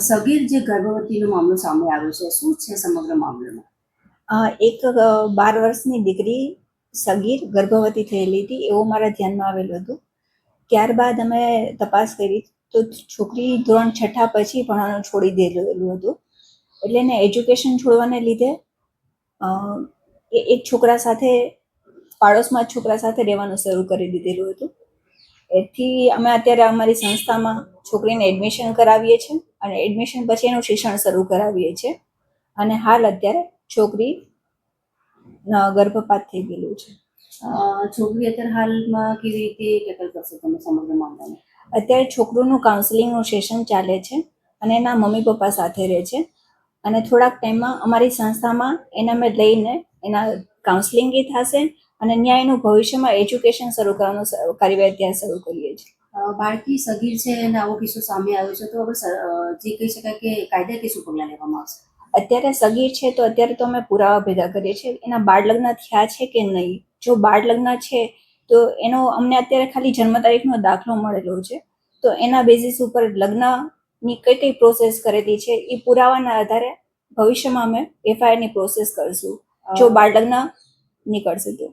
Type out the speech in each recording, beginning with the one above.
સગીર જે ગર્ભવતીનો મામલો સામે આવ્યો છે, શું છે સમગ્ર મામલામાં? એક 12 વર્ષની દીકરી સગીર ગર્ભવતી થયેલી હતી એવું મારા ધ્યાનમાં આવેલું હતું. ત્યારબાદ અમે તપાસ કરી તો છોકરી ધોરણ 6 પછી ભણવાનું છોડી દેલું હતું. એટલે એને એજ્યુકેશન છોડવાને લીધે એક છોકરા સાથે પાડોશમાં છોકરા સાથે રહેવાનું શરૂ કરી દીધેલું હતું. એથી અમે અત્યારે અમારી સંસ્થામાં છોકરીને એડમિશન કરાવીએ છીએ અને એડમિશન પછી એનું શિક્ષણ શરૂ કરાવીએ છીએ. અને હાલ અત્યારે છોકરી ગર્ભપાત થઈ ગયેલું છે. છોકરી અત્યારે હાલમાં કેવી રીતે ટેકલ કરશે તમે સમગ્ર મામલાને? અત્યારે છોકરીનું કાઉન્સેલિંગનું સેશન ચાલે છે અને એના મમ્મી પપ્પા સાથે રહે છે. અને થોડાક ટાઈમમાં અમારી સંસ્થામાં એને અમે લઈને એના કાઉન્સેલિંગ થશે અને ન્યાયનું ભવિષ્યમાં એજ્યુકેશન શરૂ કરવાનું કાર્યવાહી ત્યાં શરૂ કરીએ છીએ. બાળકી સગીર છે અને આવો કિસ્સો સામે આવ્યો છે, તો હવે જે કહી શકાય કે કાયદાકીય શું પગલાં લેવામાં આવશે? અત્યારે સગીર છે તો અત્યારે તો અમે પુરાવા ભેગા કરીએ છીએ. એના બાળ લગ્ન થયા છે કે નહીં. જો બાળ લગ્ન છે તો એનો અમને અત્યારે ખાલી જન્મ તારીખનો દાખલો મળેલો છે. તો એના બેઝિસ ઉપર લગ્નની કઈ કઈ પ્રોસેસ કરેલી છે એ પુરાવાના આધારે ભવિષ્યમાં અમે એફઆઈઆરની પ્રોસેસ કરશું જો બાળ લગ્ન નીકળશે તો.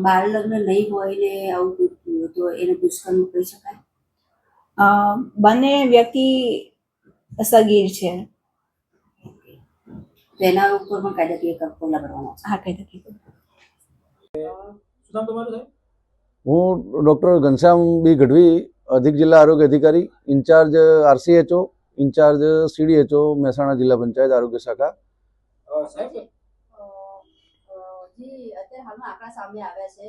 બાળ લગ્ન નહીં હોય ને આવું થયું તો એને દુષ્કર્મ કહી શકાય? બંને વ્યક્તિ સગીર છે. તેના ઉપર પણ કાયદાકીય પગલાં ભરવામાં આવશે? હા, કાયદાકીય. હું ડૉક્ટર ઘનશ્યામ બી ગઢવી, અધિક જિલ્લા આરોગ્ય અધિકારી, in charge RCHO, in charge CDHO, Mehsana જિલ્લા પંચાયત આરોગ્ય શાખા. સાહેબ, જે અત્યારે હાલમાં આંકડા સામે આવ્યા છે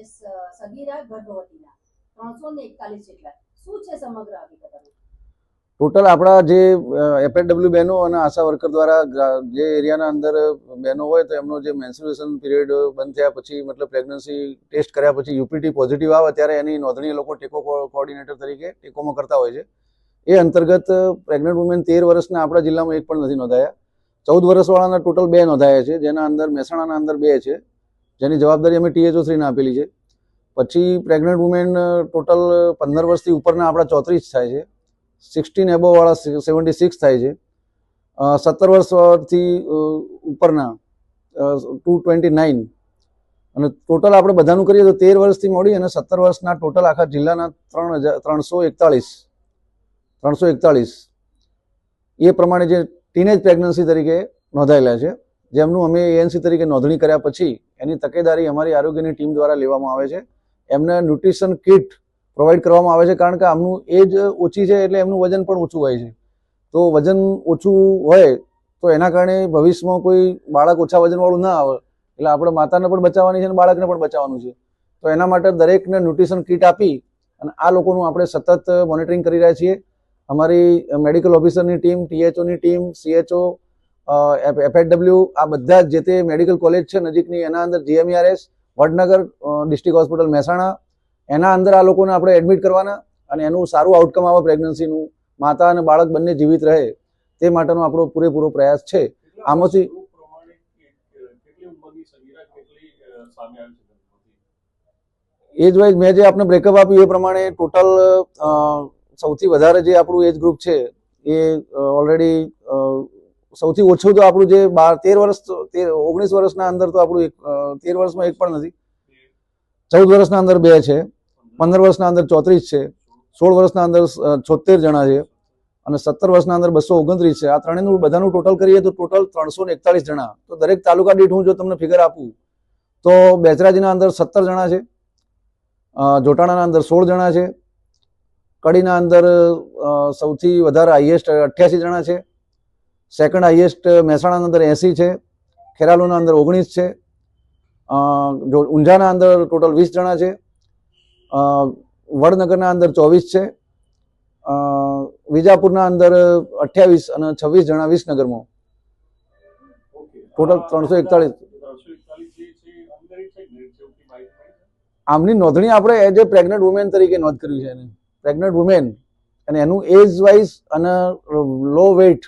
સગીરા ગર્ભવતીના 341 જેટલા, શું છે સમગ્ર હકીકત? ટોટલ આપણા જે FHW બહેનો અને આશા વર્કર દ્વારા જે એરિયાના અંદર બહેનો હોય તો એમનો જે મેન્સ્ટ્રુએશન પીરિયડ બંધ થયા પછી મતલબ પ્રેગ્નન્સી ટેસ્ટ કર્યા પછી UPT પોઝિટિવ આવે ત્યારે એની નોંધણી લોકો ટેકો કોઓર્ડિનેટર તરીકે ટેકોમાં કરતા હોય છે. એ અંતર્ગત પ્રેગ્નન્ટ વુમેન 13 વર્ષના આપણા જિલ્લામાં એક પણ નથી નોંધાયા. 14 વર્ષવાળાના ટોટલ 2 નોંધાયા છે, જેના અંદર મહેસાણાના અંદર 2 છે, જેની જવાબદારી અમે THO3 ને આપેલી છે. પછી પ્રેગ્નન્ટ વુમેન ટોટલ 15 વર્ષથી ઉપરના આપણા 34 થાય છે, 16 એબોવ વાળા 76 થાય છે, 17 વર્ષથી ઉપરના 229 અને ટોટલ આપણે બધાનું કરીએ તો 13 વર્ષથી મળી અને 17 વર્ષના ટોટલ આખા જિલ્લાના 341 એ પ્રમાણે જે ટીનેજ પ્રેગ્નન્સી તરીકે નોંધાયેલા છે, જેમનું અમે ANC તરીકે નોંધણી કર્યા પછી એની તકેદારી અમારી આરોગ્યની ટીમ દ્વારા લેવામાં આવે છે. એમને ન્યુટ્રિશન કિટ પ્રોવાઈડ કરવામાં આવે છે, કારણ કે આમનું એજ ઓછી છે એટલે એમનું વજન પણ ઓછું હોય છે. તો વજન ઓછું હોય તો એના કારણે ભવિષ્યમાં કોઈ બાળક ઓછા વજનવાળું ના આવે, એટલે આપણે માતાને પણ બચાવવાની છે અને બાળકને પણ બચાવવાનું છે. તો એના માટે દરેકને ન્યુટ્રિશન કિટ આપી અને આ લોકોનું આપણે સતત મોનિટરિંગ કરી રહ્યા છીએ. અમારી મેડિકલ ઓફિસરની ટીમ, THOની ટીમ, CHO, FHW, આ બધા જે તે મેડિકલ કોલેજ છે નજીકની, એના અંદર GMERS, Vadnagar district hospital Mehsana, એના અંદર આ લોકોને આપણે એડમિટ કરવાના અને એનું સારું આઉટકમ આવે પ્રેગ્નન્સીનું, માતા અને બાળક બંને જીવિત રહે તે માટેનો આપણો પૂરેપૂરો પ્રયાસ છે. આમાંથી એજ વાઇઝ મેં જે આપને બ્રેકઅપ આપ્યું એ પ્રમાણે ટોટલ સૌથી વધારે જે આપણું એજ ગ્રુપ છે એ ઓલરેડી સૌથી ઓછું તો આપણું જે 19 વર્ષના અંદર તો આપણું 13 વર્ષમાં એક પણ નથી, 14 વર્ષના અંદર 2 છે, 15 વર્ષના અંદર 34 છે, 16 વર્ષના અંદર 76 જણા છે અને 17 વર્ષના અંદર 229 છે. આ ત્રણેયનું બધાનું ટોટલ કરીએ તો ટોટલ 341 જણા. તો દરેક તાલુકા દીઠ હું જો તમને ફિગર આપું તો બેચરાજીના અંદર 17 જણા છે, જોટાણાના અંદર 16 જણા છે, કડીના અંદર સૌથી વધારે હાઈએસ્ટ 88 જણા છે, સેકન્ડ હાઈએસ્ટ મહેસાણાના અંદર 80 છે, ખેરાલુના અંદર 19 છે, ઊંઝાના અંદર ટોટલ 20 જણા છે, વડનગરના અંદર 24 છે, વિજાપુરના અંદર 28 અને 26 જણા વિસનગરમાં, ટોટલ 341. આમની નોંધણી આપણે એઝ એ પ્રેગ્નન્ટ વુમેન તરીકે નોંધ કર્યું છે એને, પ્રેગ્નન્ટ વુમેન, અને એનું એજ વાઇઝ અને લો વેઇટ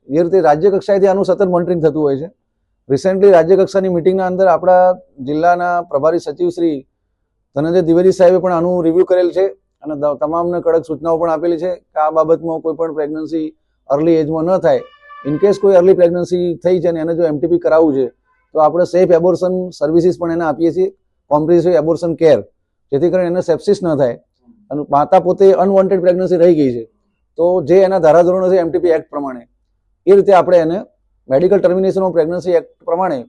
જે રીતે રાજ્ય કક્ષાએથી આનું સતત મોનિટરિંગ થતું હોય છે. રિસેન્ટલી રાજ્ય કક્ષાની મિટિંગના અંદર આપણા જિલ્લાના પ્રભારી સચિવ શ્રી ધનંજય દ્વિવેદી સાહેબે પણ આનું રિવ્યુ કરેલ છે અને તમામને કડક સૂચનાઓ પણ આપેલી છે કે આ બાબતમાં કોઈ પણ પ્રેગ્નન્સી અર્લી એજમાં ન થાય. ઇનકેસ કોઈ અર્લી પ્રેગ્નન્સી થઈ છે અને એને જો એમટીપી કરાવવું છે તો આપણે સેફ એબોર્શન સર્વિસીસ પણ એને આપીએ છીએ, કોમ્પ્રિહેન્સિવ એબોર્શન કેર, જેથી કરીને એને સેપ્સિસ ન થાય અને માતા પોતે અનવોન્ટેડ પ્રેગ્નન્સી રહી ગઈ છે તો જે એના ધારાધોરણો છે એમટીપી એક્ટ પ્રમાણે એ રીતે આપણે એને medical termination of pregnancy act પ્રમાણે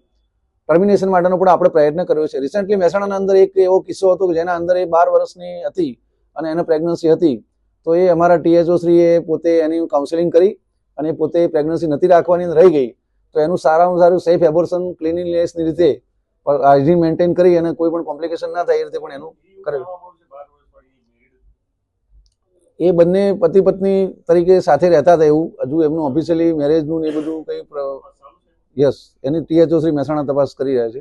ટર્મિનેશન માટેનો પણ આપણે પ્રયત્ન કર્યો છે. રિસેન્ટલી મહેસાણાના અંદર એક એવો કિસ્સો હતો કે જેના અંદર એ 12 વર્ષની હતી અને એને પ્રેગ્નન્સી હતી, તો એ અમારા THO શ્રીએ પોતે એની કાઉન્સેલિંગ કરી અને પોતે પ્રેગ્નન્સી નથી રાખવાની રહી ગઈ, તો એનું સારામાં સારું સેફ એબોર્શન ક્લિનિંગનેસની રીતે હાઇજીન મેન્ટેન કરી અને કોઈ પણ કોમ્પ્લિકેશન ના થાય એ રીતે પણ એનું કરેલું. એ બંને પતિ પત્ની તરીકે સાથે રહેતા હતા એવું, હજુ એમનું ઓફિશિયલી મેરેજનું ને એ બધું કંઈ યસ એની THO શ્રી મહેસાણા તપાસ કરી રહ્યા છે.